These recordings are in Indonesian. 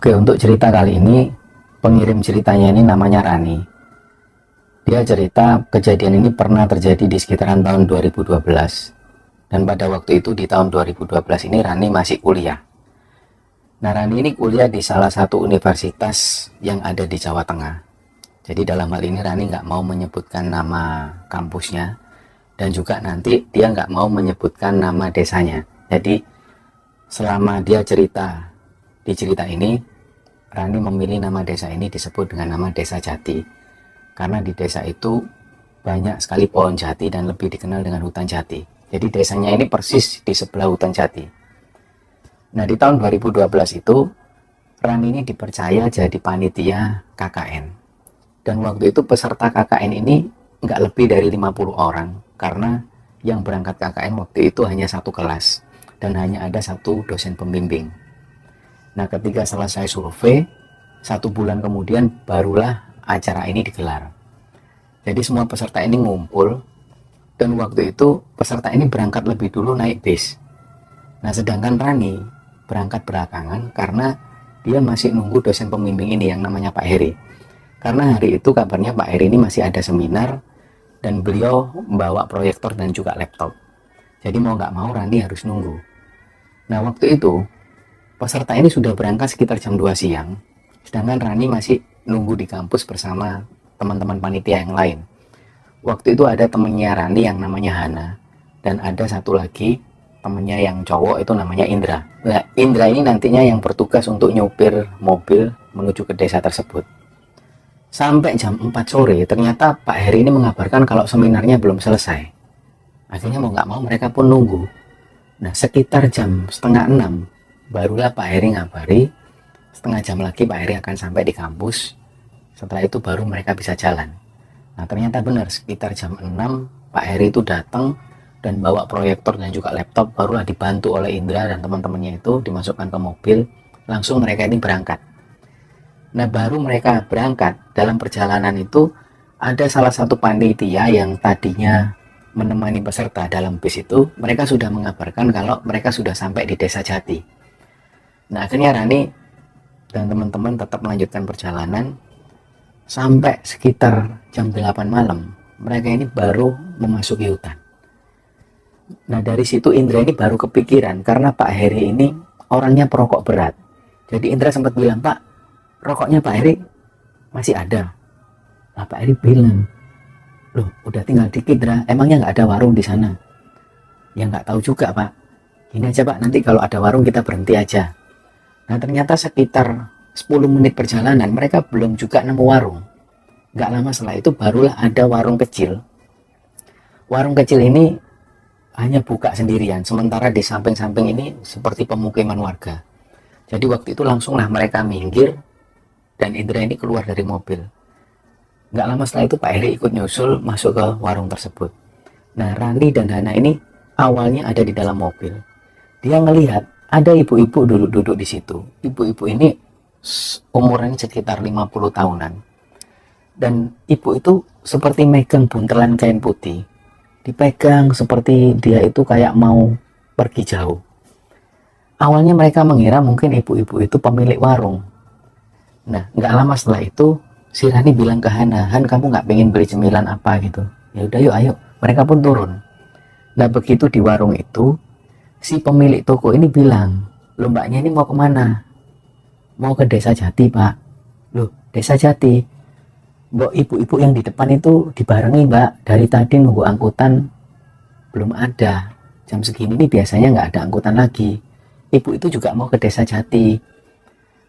Oke, untuk cerita kali ini, pengirim ceritanya ini namanya Rani. Dia cerita kejadian ini pernah terjadi di sekitaran tahun 2012. Dan pada waktu itu di tahun 2012 ini Rani masih kuliah. Nah, Rani ini kuliah di salah satu universitas yang ada di Jawa Tengah. Jadi dalam hal ini Rani nggak mau menyebutkan nama kampusnya. Dan juga nanti dia nggak mau menyebutkan nama desanya. Jadi selama dia cerita di cerita ini, Rani memilih nama desa ini disebut dengan nama Desa Jati. Karena di desa itu banyak sekali pohon jati dan lebih dikenal dengan hutan jati. Jadi desanya ini persis di sebelah hutan jati. Nah, di tahun 2012 itu Rani ini dipercaya jadi panitia KKN. Dan waktu itu peserta KKN ini nggak lebih dari 50 orang. Karena yang berangkat KKN waktu itu hanya satu kelas. Dan hanya ada satu dosen pembimbing. Nah, ketika selesai survei, 1 bulan kemudian barulah acara ini digelar. Jadi semua peserta ini ngumpul, dan waktu itu peserta ini berangkat lebih dulu naik bis. Nah, sedangkan Rani berangkat belakangan karena dia masih nunggu dosen pembimbing ini yang namanya Pak Heri. Karena hari itu kabarnya Pak Heri ini masih ada seminar, dan beliau membawa proyektor dan juga laptop. Jadi mau nggak mau Rani harus nunggu. Nah, waktu itu peserta ini sudah berangkat sekitar jam 2 siang, sedangkan Rani masih nunggu di kampus bersama teman-teman panitia yang lain. Waktu itu ada temennya Rani yang namanya Hana, dan ada satu lagi temennya yang cowok itu namanya Indra. Nah, Indra ini nantinya yang bertugas untuk nyupir mobil menuju ke desa tersebut. Sampai jam 4 sore, ternyata Pak Heri ini mengabarkan kalau seminarnya belum selesai. Akhirnya mau nggak mau mereka pun nunggu. Nah, sekitar jam setengah 6, barulah Pak Heri ngabari, setengah jam lagi Pak Heri akan sampai di kampus. Setelah itu baru mereka bisa jalan. Nah, ternyata benar, sekitar jam 6 Pak Heri itu datang dan bawa proyektor dan juga laptop. Barulah dibantu oleh Indra dan teman-temannya itu dimasukkan ke mobil. Langsung mereka ini berangkat. Nah, baru mereka berangkat, dalam perjalanan itu ada salah satu panitia yang tadinya menemani peserta dalam bis itu. Mereka sudah mengabarkan kalau mereka sudah sampai di Desa Jati. Nah, akhirnya Rani dan teman-teman tetap melanjutkan perjalanan sampai sekitar jam 8 malam. Mereka ini baru memasuki hutan. Nah, dari situ Indra ini baru kepikiran karena Pak Heri ini orangnya perokok berat. Jadi Indra sempat bilang, "Pak, rokoknya Pak Heri masih ada." Nah, Pak Heri bilang, "Loh, udah tinggal dikit, Dra. Emangnya nggak ada warung di sana?" "Ya nggak tahu juga, Pak. Ini aja, Pak, nanti kalau ada warung kita berhenti aja." Nah, ternyata sekitar 10 menit perjalanan mereka belum juga nemu warung. Nggak lama setelah itu barulah ada warung kecil. Warung kecil ini hanya buka sendirian, sementara di samping-samping ini seperti pemukiman warga. Jadi waktu itu langsunglah mereka minggir dan Indra ini keluar dari mobil. Nggak lama setelah itu Pak Heri ikut nyusul masuk ke warung tersebut. Nah, Rani dan Hana ini awalnya ada di dalam mobil. Dia ngelihat ada ibu-ibu duduk-duduk di situ. Ibu-ibu ini umurnya sekitar 50 tahunan. Dan ibu itu seperti megang buntelan kain putih. Dipegang seperti dia itu kayak mau pergi jauh. Awalnya mereka mengira mungkin ibu-ibu itu pemilik warung. Nah, nggak lama setelah itu si Rani bilang ke Hana, "Han, kamu nggak pengen beli cemilan apa gitu?" "Ya udah, yuk, ayo." Mereka pun turun. Nah, begitu di warung itu, si pemilik toko ini bilang, "Loh, mbaknya ini mau kemana?" "Mau ke Desa Jati, Pak." "Loh, Desa Jati? Mbok, ibu-ibu yang di depan itu dibarengi, Mbak. Dari tadi nunggu angkutan belum ada. Jam segini nih biasanya nggak ada angkutan lagi. Ibu itu juga mau ke Desa Jati."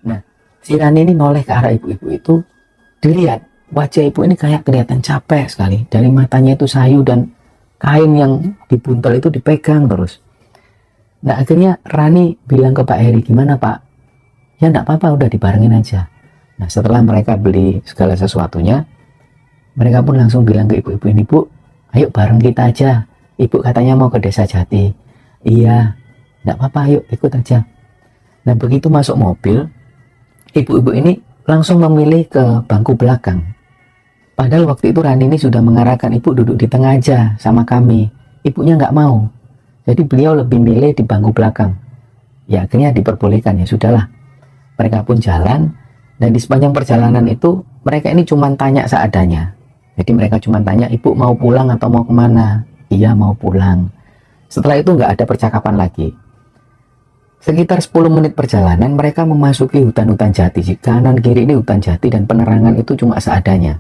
Nah, si Rani ini noleh ke arah ibu-ibu itu. Dilihat wajah ibu ini kayak kelihatan capek sekali. Dari matanya itu sayu dan kain yang dibuntel itu dipegang terus. Nah, akhirnya Rani bilang ke Pak Heri, "Gimana, Pak?" "Ya enggak apa-apa, udah dibarengin aja." Nah, setelah mereka beli segala sesuatunya, mereka pun langsung bilang ke ibu-ibu ini, "Bu, ayo bareng kita aja. Ibu katanya mau ke Desa Jati." "Iya, enggak apa-apa, ayo ikut aja." Nah, begitu masuk mobil, ibu-ibu ini langsung memilih ke bangku belakang. Padahal waktu itu Rani ini sudah mengarahkan, "Ibu duduk di tengah aja sama kami." Ibunya nggak mau. Jadi beliau lebih milih di bangku belakang. Ya akhirnya diperbolehkan, ya sudahlah. mereka pun jalan, dan di sepanjang perjalanan itu mereka ini cuma tanya seadanya. Jadi mereka cuma tanya, ibu mau pulang atau mau kemana? Iya, mau pulang. Setelah itu nggak ada percakapan lagi. Sekitar 10 menit perjalanan mereka memasuki hutan-hutan jati. Di kanan kiri ini hutan jati dan penerangan itu cuma seadanya.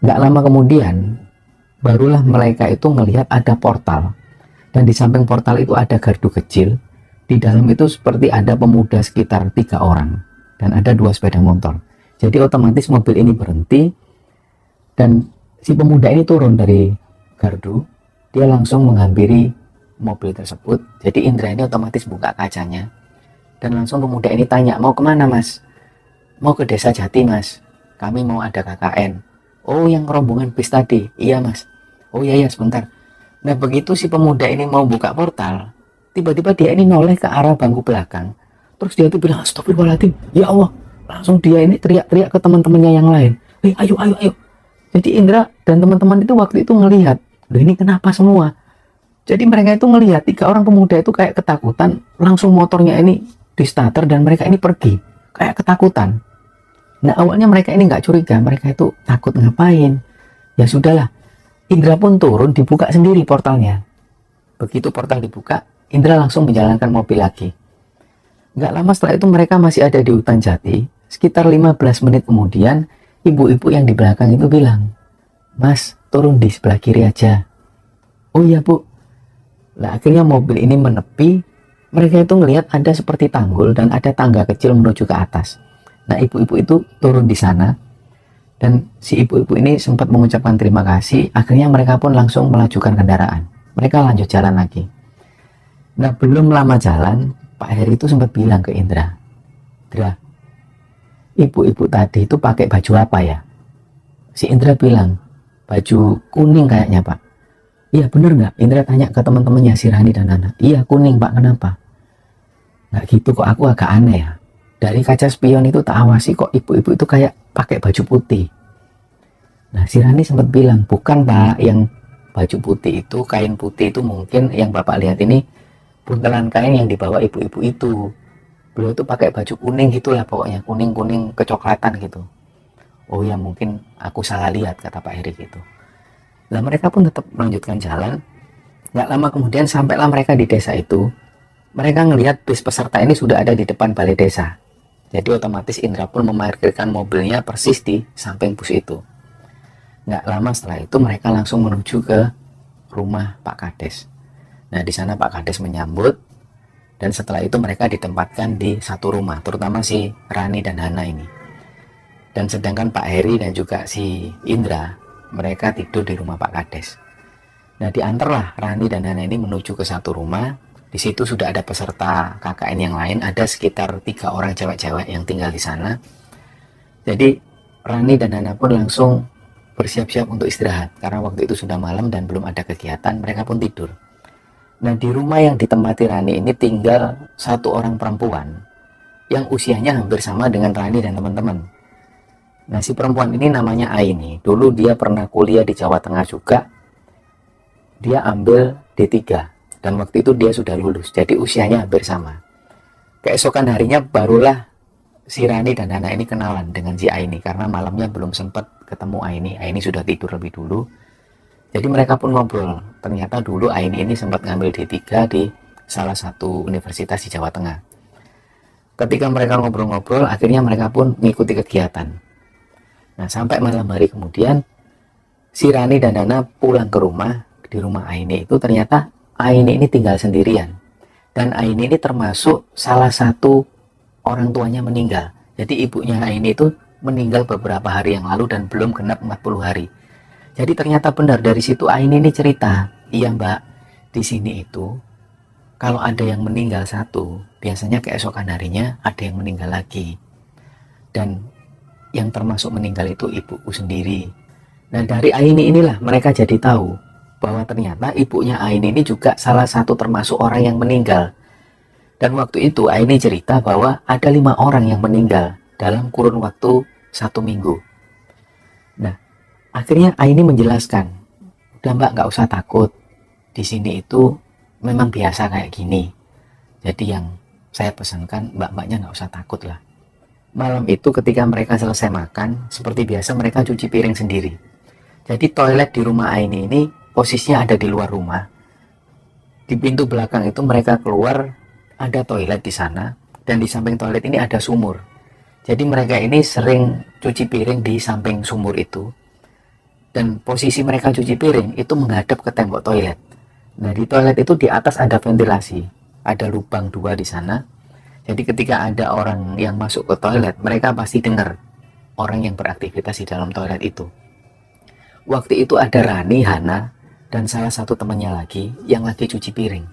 Nggak lama kemudian barulah mereka itu melihat ada portal, dan di samping portal itu ada gardu kecil. Di dalam itu seperti ada pemuda sekitar 3 orang dan ada 2 sepeda motor. Jadi otomatis mobil ini berhenti dan si pemuda ini turun dari gardu. Dia langsung menghampiri mobil tersebut. Jadi Indra ini otomatis buka kacanya dan langsung pemuda ini tanya, mau kemana mas? Mau ke desa Jati mas, kami mau ada KKN. Oh, yang rombongan bis tadi? Iya mas. Oh iya ya, sebentar. Nah begitu si pemuda ini mau buka portal, tiba-tiba dia ini noleh ke arah bangku belakang. Terus dia tuh bilang, astagfirullahaladzim, ya Allah. Langsung dia ini teriak-teriak ke teman-temannya yang lain, ayo ayo ayo. Jadi Indra dan teman-teman itu waktu itu ngelihat, loh ini kenapa semua? Jadi mereka itu ngelihat 3 orang pemuda itu kayak ketakutan, langsung motornya ini di starter dan mereka ini pergi kayak ketakutan. Nah awalnya mereka ini nggak curiga, mereka itu takut ngapain. Ya sudahlah, Indra pun turun, dibuka sendiri portalnya. Begitu portal dibuka, Indra langsung menjalankan mobil lagi. Nggak lama setelah itu mereka masih ada di hutan jati. Sekitar 15 menit kemudian, ibu-ibu yang di belakang itu bilang, mas turun di sebelah kiri aja. Oh iya bu. Nah akhirnya mobil ini menepi. Mereka itu ngelihat ada seperti tanggul dan ada tangga kecil menuju ke atas. Nah ibu-ibu itu turun di sana. Dan si ibu-ibu ini sempat mengucapkan terima kasih. Akhirnya mereka pun langsung melajukan kendaraan. Mereka lanjut jalan lagi. Nah belum lama jalan, Pak Heri itu sempat bilang ke Indra, Indra, ibu-ibu tadi itu pakai baju apa ya? Si Indra bilang, baju kuning kayaknya pak. Iya bener nggak? Indra tanya ke teman-temannya si Rani dan Nana. Iya kuning pak, kenapa? Nggak gitu kok, aku agak aneh ya. Dari kaca spion itu tak awasi kok ibu-ibu itu kayak pakai baju putih. Nah si Rani sempat bilang, bukan pak, yang baju putih itu, kain putih itu mungkin yang bapak lihat ini buntelan kain yang dibawa ibu-ibu itu. Beliau itu pakai baju kuning gitulah pokoknya, kuning-kuning kecoklatan gitu. Oh ya mungkin aku salah lihat, kata Pak Heri gitu. Nah mereka pun tetap melanjutkan jalan. Nggak lama kemudian sampailah mereka di desa itu. Mereka ngelihat bis peserta ini sudah ada di depan balai desa. Jadi otomatis Indra pun memarkirkan mobilnya persis di samping bus itu. Nggak lama setelah itu mereka langsung menuju ke rumah Pak Kades. Nah di sana Pak Kades menyambut, dan setelah itu mereka ditempatkan di satu rumah, terutama si Rani dan Hana ini. Dan sedangkan Pak Heri dan juga si Indra, mereka tidur di rumah Pak Kades. Nah diantarlah Rani dan Hana ini menuju ke satu rumah. Di situ sudah ada peserta KKN yang lain, ada sekitar 3 orang cewek-cewek yang tinggal di sana. Jadi Rani dan Hana pun langsung bersiap-siap untuk istirahat karena waktu itu sudah malam dan belum ada kegiatan. Mereka pun tidur. Nah di rumah yang ditempati Rani ini tinggal 1 orang perempuan yang usianya hampir sama dengan Rani dan teman-teman. Nah si perempuan ini namanya Aini. Dulu dia pernah kuliah di Jawa Tengah juga. Dia ambil D3 dan waktu itu dia sudah lulus, jadi usianya hampir sama. Keesokan harinya barulah si Rani dan Hana ini kenalan dengan si Aini karena malamnya belum sempat ketemu Aini. Aini sudah tidur lebih dulu. Jadi mereka pun ngobrol. Ternyata dulu Aini ini sempat ngambil D3 di salah satu universitas di Jawa Tengah. Ketika mereka ngobrol-ngobrol, akhirnya mereka pun mengikuti kegiatan. Nah sampai malam hari kemudian si Rani dan Hana pulang ke rumah. Di rumah Aini itu ternyata Aini ini tinggal sendirian. Dan Aini ini termasuk salah satu orang tuanya meninggal. Jadi ibunya Aini itu meninggal beberapa hari yang lalu dan belum genap 40 hari. Jadi ternyata benar, dari situ Aini ini cerita, iya mbak, di sini itu kalau ada yang meninggal satu, biasanya keesokan harinya ada yang meninggal lagi. Dan yang termasuk meninggal itu ibuku sendiri. Nah dari Aini inilah mereka jadi tahu bahwa ternyata ibunya Aini ini juga salah satu termasuk orang yang meninggal. Dan waktu itu Aini cerita bahwa ada 5 orang yang meninggal dalam kurun waktu 1 minggu. Nah akhirnya Aini menjelaskan, udah mbak nggak usah takut, di sini itu memang biasa kayak gini. Jadi yang saya pesankan mbak-mbaknya nggak usah takut lah. Malam itu ketika mereka selesai makan, seperti biasa mereka cuci piring sendiri. Jadi toilet di rumah Aini ini posisinya ada di luar rumah. Di pintu belakang itu mereka keluar, ada toilet di sana, dan di samping toilet ini ada sumur. Jadi mereka ini sering cuci piring di samping sumur itu. Dan posisi mereka cuci piring itu menghadap ke tembok toilet. Nah, di toilet itu di atas ada ventilasi, ada lubang 2 di sana. Jadi ketika ada orang yang masuk ke toilet, mereka pasti dengar orang yang beraktivitas di dalam toilet itu. Waktu itu ada Rani, Hana, dan salah satu temannya lagi yang lagi cuci piring.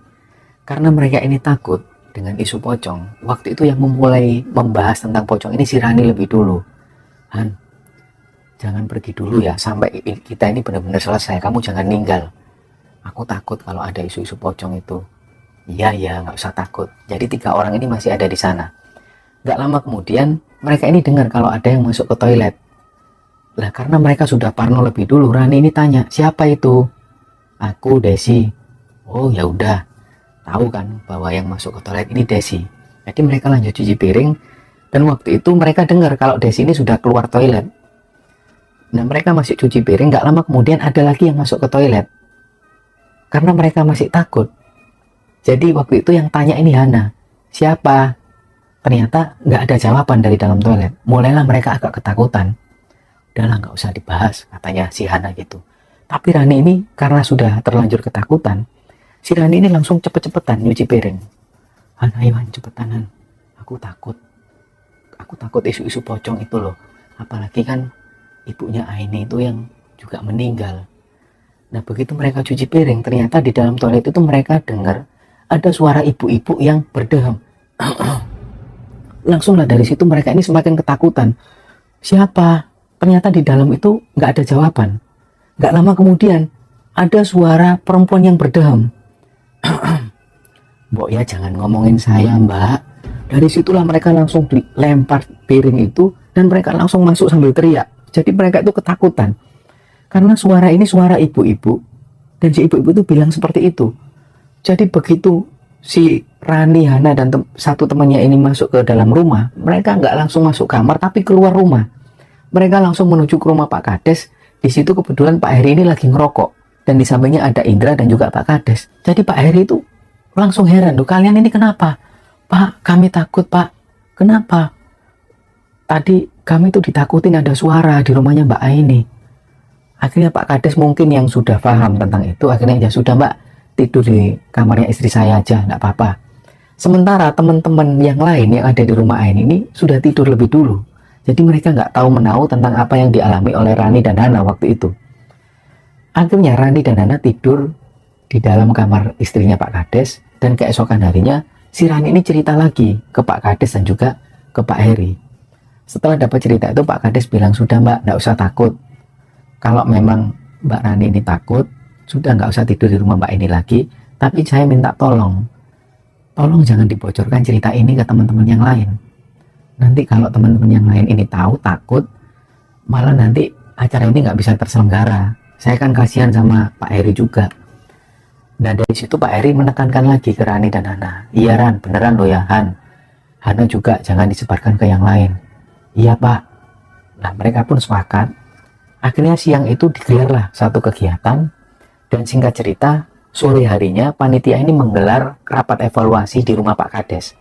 Karena mereka ini takut dengan isu pocong, waktu itu yang memulai membahas tentang pocong ini si Rani lebih dulu. Han, jangan pergi dulu ya, sampai kita ini benar-benar selesai, kamu jangan meninggal. Aku takut kalau ada isu-isu pocong itu. Iya, ya, nggak usah takut. Jadi 3 orang ini masih ada di sana. Nggak lama kemudian, mereka ini dengar kalau ada yang masuk ke toilet. Lah, karena mereka sudah parno lebih dulu, Rani ini tanya, siapa itu? Aku, Desi. Oh, ya udah. Tahu kan bahwa yang masuk ke toilet ini Desi. Jadi mereka lanjut cuci piring. Dan waktu itu mereka dengar kalau Desi ini sudah keluar toilet. Nah, mereka masih cuci piring, nggak lama kemudian ada lagi yang masuk ke toilet. Karena mereka masih takut. Jadi waktu itu yang tanya ini Hana, siapa? Ternyata nggak ada jawaban dari dalam toilet. Mulailah mereka agak ketakutan. Udahlah, nggak usah dibahas, katanya si Hana gitu. Tapi Rani ini karena sudah terlanjur ketakutan, si Rani ini langsung cepet-cepetan nyuci piring. Han, ayo Han, cepetan Han. Aku takut. Aku takut isu-isu pocong itu loh. Apalagi kan ibunya Aini itu yang juga meninggal. Nah, begitu mereka cuci piring, ternyata di dalam toilet itu mereka dengar ada suara ibu-ibu yang berdeham. Langsunglah dari situ mereka ini semakin ketakutan. Siapa? Ternyata di dalam itu nggak ada jawaban. Nggak lama kemudian ada suara perempuan yang berdeham. Mbok ya, jangan ngomongin saya mbak. Dari situlah mereka langsung dilempar piring itu dan mereka langsung masuk sambil teriak. Jadi mereka itu ketakutan. Karena suara ini suara ibu-ibu. Dan si ibu-ibu itu bilang seperti itu. Jadi begitu si Rani, Hana, dan satu temannya ini masuk ke dalam rumah, mereka nggak langsung masuk kamar, tapi keluar rumah. Mereka langsung menuju ke rumah Pak Kades. Di situ kebetulan Pak Heri ini lagi ngerokok. Dan di sampingnya ada Indra dan juga Pak Kades. Jadi Pak Heri itu langsung heran. Loh, kalian ini kenapa? Pak, kami takut Pak. Kenapa? Tadi kami tuh ditakutin ada suara di rumahnya Mbak Aini. Akhirnya Pak Kades mungkin yang sudah paham tentang itu, akhirnya ya sudah Mbak, tidur di kamarnya istri saya aja, nggak apa-apa. Sementara teman-teman yang lain yang ada di rumah Aini ini sudah tidur lebih dulu. Jadi mereka nggak tahu menahu tentang apa yang dialami oleh Rani dan Hana waktu itu. Akhirnya Rani dan Hana tidur di dalam kamar istrinya Pak Kades, dan keesokan harinya si Rani ini cerita lagi ke Pak Kades dan juga ke Pak Heri. Setelah dapat cerita itu Pak Kades bilang, sudah Mbak, nggak usah takut. Kalau memang Mbak Rani ini takut, sudah nggak usah tidur di rumah Mbak ini lagi. Tapi saya minta tolong jangan dibocorkan cerita ini ke teman-teman yang lain. Nanti kalau teman-teman yang lain ini tahu, takut, malah nanti acara ini nggak bisa terselenggara. Saya kan kasihan sama Pak Heri juga. Nah, dari situ Pak Heri menekankan lagi ke Rani dan Hana. Iya Ran, beneran loh ya Han. Hana juga jangan disebarkan ke yang lain. Iya Pak. Nah, mereka pun sepakat. Akhirnya siang itu digelarlah satu kegiatan, dan singkat cerita, sore harinya panitia ini menggelar rapat evaluasi di rumah Pak Kades.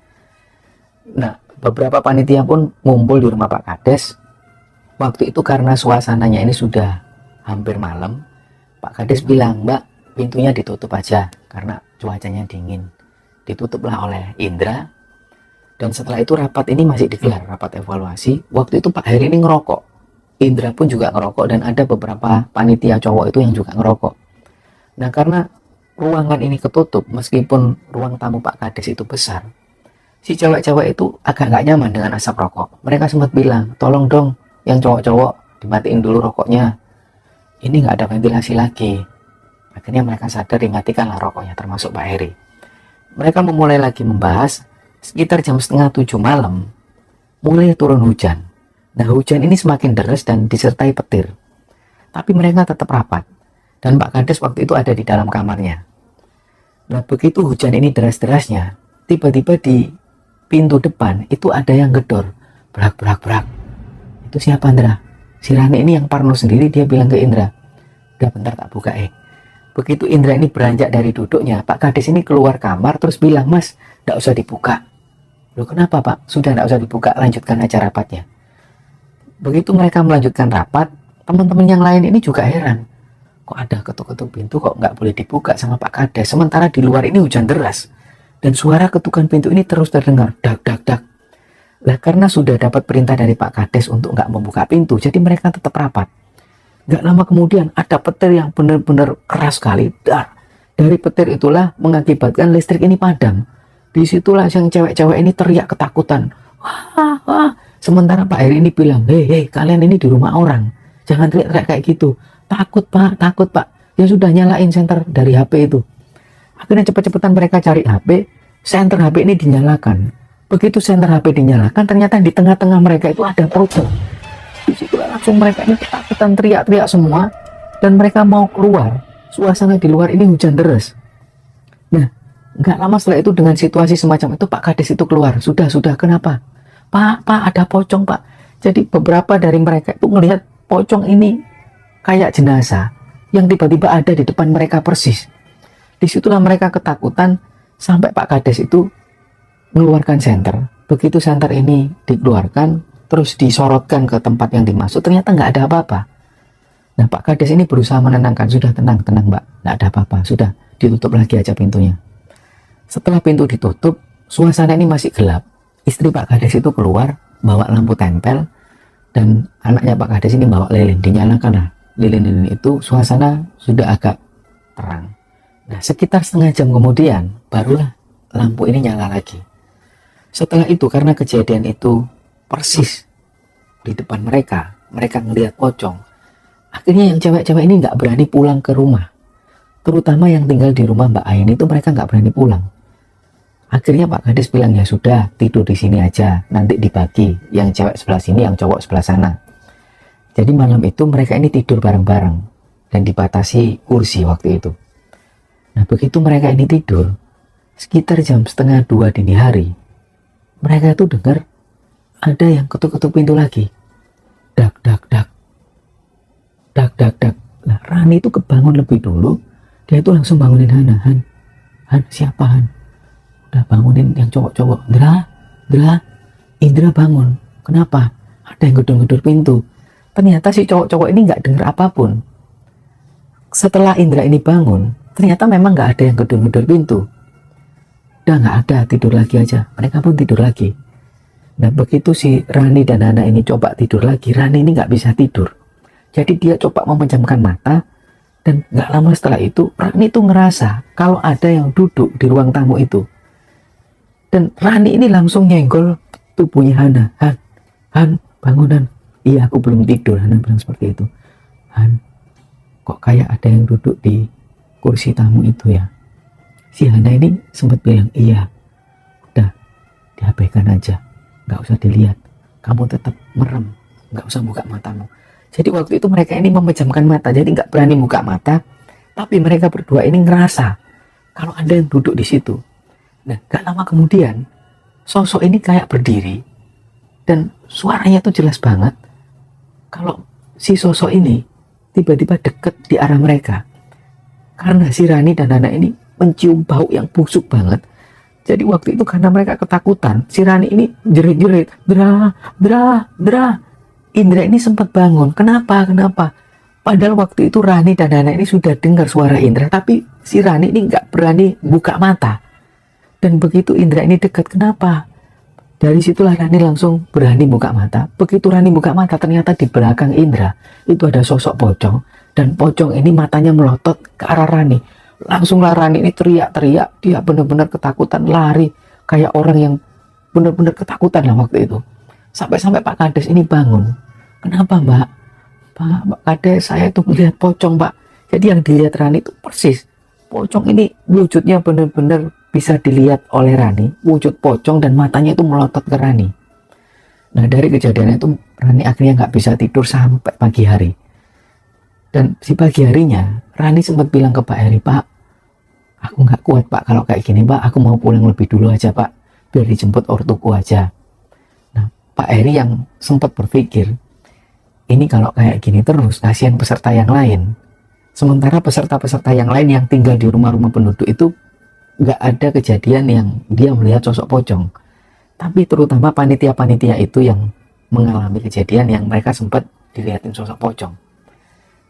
Nah, beberapa panitia pun ngumpul di rumah Pak Kades. Waktu itu karena suasananya ini sudah hampir malam, Pak Kades bilang, Mbak, pintunya ditutup aja karena cuacanya dingin. Ditutuplah oleh Indra. Dan setelah itu rapat ini masih digelar, rapat evaluasi. Waktu itu Pak Heri ini ngerokok. Indra pun juga ngerokok, dan ada beberapa panitia cowok itu yang juga ngerokok. Nah, karena ruangan ini ketutup, meskipun ruang tamu Pak Kades itu besar, si cewek-cewek itu agak nggak nyaman dengan asap rokok. Mereka sempat bilang, tolong dong yang cowok-cowok dimatiin dulu rokoknya. Ini nggak ada ventilasi lagi. Akhirnya mereka sadar, dimatikanlah rokoknya, termasuk Pak Heri. Mereka memulai lagi membahas. Sekitar jam 6:30 malam, mulai turun hujan. Nah, hujan ini semakin deras dan disertai petir. Tapi mereka tetap rapat. Dan Pak Kades waktu itu ada di dalam kamarnya. Nah, begitu hujan ini deras-derasnya, tiba-tiba di pintu depan itu ada yang gedor. Brak, brak, brak. Itu siapa, Indra? Si Rani ini yang parno sendiri, dia bilang ke Indra. Udah bentar tak buka Begitu Indra ini beranjak dari duduknya, Pak Kades ini keluar kamar terus bilang, Mas, gak usah dibuka. Loh kenapa Pak? Sudah gak usah dibuka, lanjutkan aja rapatnya. Begitu mereka melanjutkan rapat, teman-teman yang lain ini juga heran. Kok ada ketuk-ketuk pintu kok nggak boleh dibuka sama Pak Kades, sementara di luar ini hujan deras. Dan suara ketukan pintu ini terus terdengar, dak, dak, dak. Lah karena sudah dapat perintah dari Pak Kades untuk nggak membuka pintu, jadi mereka tetap rapat. Gak lama kemudian ada petir yang benar-benar keras sekali. Dari petir itulah mengakibatkan listrik ini padam. Disitulah yang cewek-cewek ini teriak ketakutan. Wah, wah. Sementara Pak Heri ini bilang, hei, kalian ini di rumah orang. Jangan teriak-teriak kayak gitu. Takut Pak. Ya sudah, nyalain senter dari HP itu. Akhirnya cepet-cepetan mereka cari HP. Senter HP ini dinyalakan. Begitu senter HP dinyalakan, ternyata di tengah-tengah mereka itu ada pocong. Di situ langsung mereka ini ketakutan, teriak-teriak semua, dan mereka mau keluar. Suasana di luar ini hujan deras. Nah, nggak lama setelah itu dengan situasi semacam itu Pak Kades itu keluar. Sudah, kenapa? Pak, ada pocong Pak. Jadi beberapa dari mereka itu melihat pocong ini kayak jenazah yang tiba-tiba ada di depan mereka persis. Disitulah mereka ketakutan sampai Pak Kades itu mengeluarkan senter. Begitu senter ini dikeluarkan, terus disorotkan ke tempat yang dimaksud, ternyata nggak ada apa-apa. Nah, Pak Kades ini berusaha menenangkan, sudah tenang Mbak, nggak ada apa-apa, sudah ditutup lagi aja pintunya. Setelah pintu ditutup, suasana ini masih gelap. Istri Pak Kades itu keluar, bawa lampu tempel, dan anaknya Pak Kades ini bawa lilin, dinyalakan lah. Lilin-lilin itu suasana sudah agak terang. Nah, sekitar setengah jam kemudian, barulah lampu ini nyala lagi. Setelah itu, karena kejadian itu persis di depan mereka ngelihat pocong. Akhirnya yang cewek-cewek ini nggak berani pulang ke rumah, terutama yang tinggal di rumah Mbak Ain itu mereka nggak berani pulang. Akhirnya Pak Kades bilang, ya sudah, tidur di sini aja, nanti dibagi, yang cewek sebelah sini, yang cowok sebelah sana. Jadi malam itu mereka ini tidur bareng-bareng dan dibatasi kursi waktu itu. Nah, begitu mereka ini tidur, sekitar jam 1:30 dini hari, mereka itu dengar ada yang ketuk-ketuk pintu lagi. Dak, dak, dak. Dak, dak, dak. Nah, Rani itu kebangun lebih dulu. Dia itu langsung bangunin Hana. Han, siapa Han? Udah bangunin yang cowok-cowok. Indra bangun. Kenapa? Ada yang gedor-gedor pintu. Ternyata si cowok-cowok ini nggak dengar apapun. Setelah Indra ini bangun, ternyata memang nggak ada yang gedor-gedor pintu. Udah nggak ada, tidur lagi aja. Mereka pun tidur lagi. Nah, begitu si Rani dan Hana ini coba tidur lagi, Rani ini nggak bisa tidur. Jadi dia coba memejamkan mata, dan nggak lama setelah itu Rani itu ngerasa kalau ada yang duduk di ruang tamu itu. Dan Rani ini langsung nyenggol tubuhnya Hana. Han, bangunan. Iya, aku belum tidur. Hana bilang seperti itu. Han, kok kayak ada yang duduk di kursi tamu itu ya? Si Hana ini sempat bilang, iya, udah, diabaikan aja. Nggak usah dilihat, kamu tetap merem, nggak usah buka matamu. Jadi waktu itu mereka ini memejamkan mata, jadi nggak berani buka mata, tapi mereka berdua ini ngerasa kalau ada yang duduk di situ. Nah, nggak lama kemudian sosok ini kayak berdiri dan suaranya tuh jelas banget kalau si sosok ini tiba-tiba deket di arah mereka. Karena si Rani dan Hana ini mencium bau yang busuk banget. Jadi waktu itu karena mereka ketakutan, si Rani ini jerit-jerit, Dra. Indra ini sempat bangun. Kenapa? Padahal waktu itu Rani dan Hana ini sudah dengar suara Indra, tapi si Rani ini nggak berani buka mata. Dan begitu Indra ini dekat, kenapa? Dari situlah Rani langsung berani buka mata. Begitu Rani buka mata, ternyata di belakang Indra itu ada sosok pocong, dan pocong ini matanya melotot ke arah Rani. Langsunglah Rani ini teriak-teriak, dia benar-benar ketakutan, lari kayak orang yang benar-benar ketakutan lah waktu itu. Sampai-sampai Pak Kades ini bangun. Kenapa Mbak? Pak Kades, saya itu melihat pocong Pak. Jadi yang dilihat Rani itu persis pocong ini, wujudnya benar-benar bisa dilihat oleh Rani, wujud pocong dan matanya itu melotot ke Rani. Nah, dari kejadian itu Rani akhirnya nggak bisa tidur sampai pagi hari. Dan si pagi harinya Rani sempat bilang ke Pak Heri, Pak, aku nggak kuat Pak kalau kayak gini Pak, aku mau pulang lebih dulu aja Pak, biar dijemput ortuku aja. Nah, Pak Heri yang sempat berpikir, ini kalau kayak gini terus, kasihan peserta yang lain. Sementara peserta-peserta yang lain yang tinggal di rumah-rumah penduduk itu nggak ada kejadian yang dia melihat sosok pocong. Tapi terutama panitia-panitia itu yang mengalami kejadian yang mereka sempat dilihatin sosok pocong.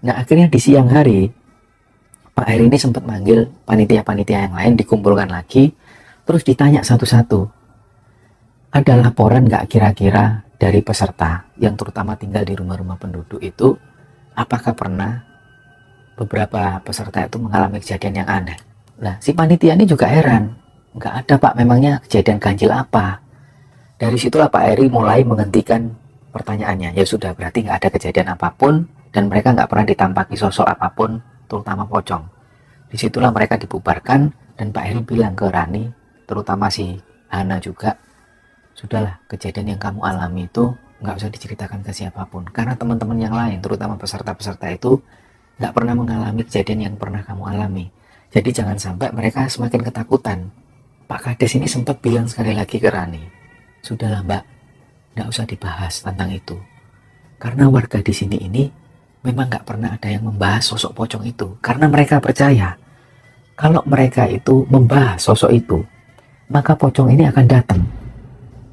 Nah akhirnya di siang hari, Pak Heri ini sempat manggil panitia-panitia yang lain, dikumpulkan lagi, terus ditanya satu-satu. Ada laporan nggak kira-kira dari peserta yang terutama tinggal di rumah-rumah penduduk itu, apakah pernah beberapa peserta itu mengalami kejadian yang aneh? Nah si panitia ini juga heran, nggak ada Pak, memangnya kejadian ganjil apa? Dari situlah Pak Heri mulai menghentikan pertanyaannya. Ya sudah, berarti nggak ada kejadian apapun dan mereka nggak pernah ditampaki sosok apapun, terutama pocong. Disitulah mereka dibubarkan dan Pak Heri bilang ke Rani, terutama si Hana juga, sudahlah, kejadian yang kamu alami itu nggak usah diceritakan ke siapapun, karena teman-teman yang lain, terutama peserta-peserta itu nggak pernah mengalami kejadian yang pernah kamu alami. Jadi jangan sampai mereka semakin ketakutan. Pak Kades ini sempat bilang sekali lagi ke Rani, sudahlah Mbak, nggak usah dibahas tentang itu, karena warga di sini ini memang nggak pernah ada yang membahas sosok pocong itu, karena mereka percaya kalau mereka itu membahas sosok itu, maka pocong ini akan datang.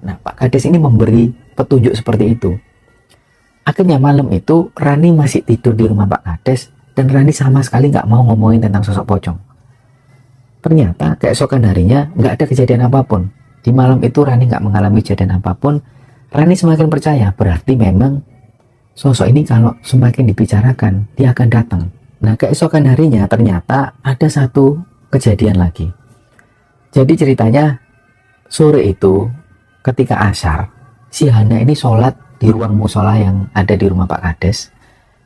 Nah Pak Kades ini memberi petunjuk seperti itu. Akhirnya malam itu Rani masih tidur di rumah Pak Kades dan Rani sama sekali nggak mau ngomongin tentang sosok pocong. Ternyata keesokan harinya nggak ada kejadian apapun. Di malam itu Rani nggak mengalami kejadian apapun. Rani semakin percaya, berarti memang sosok ini kalau semakin dibicarakan, dia akan datang. Nah keesokan harinya ternyata ada satu kejadian lagi. Jadi ceritanya sore itu ketika asyar, si Hana ini sholat di ruang musola yang ada di rumah Pak Kades.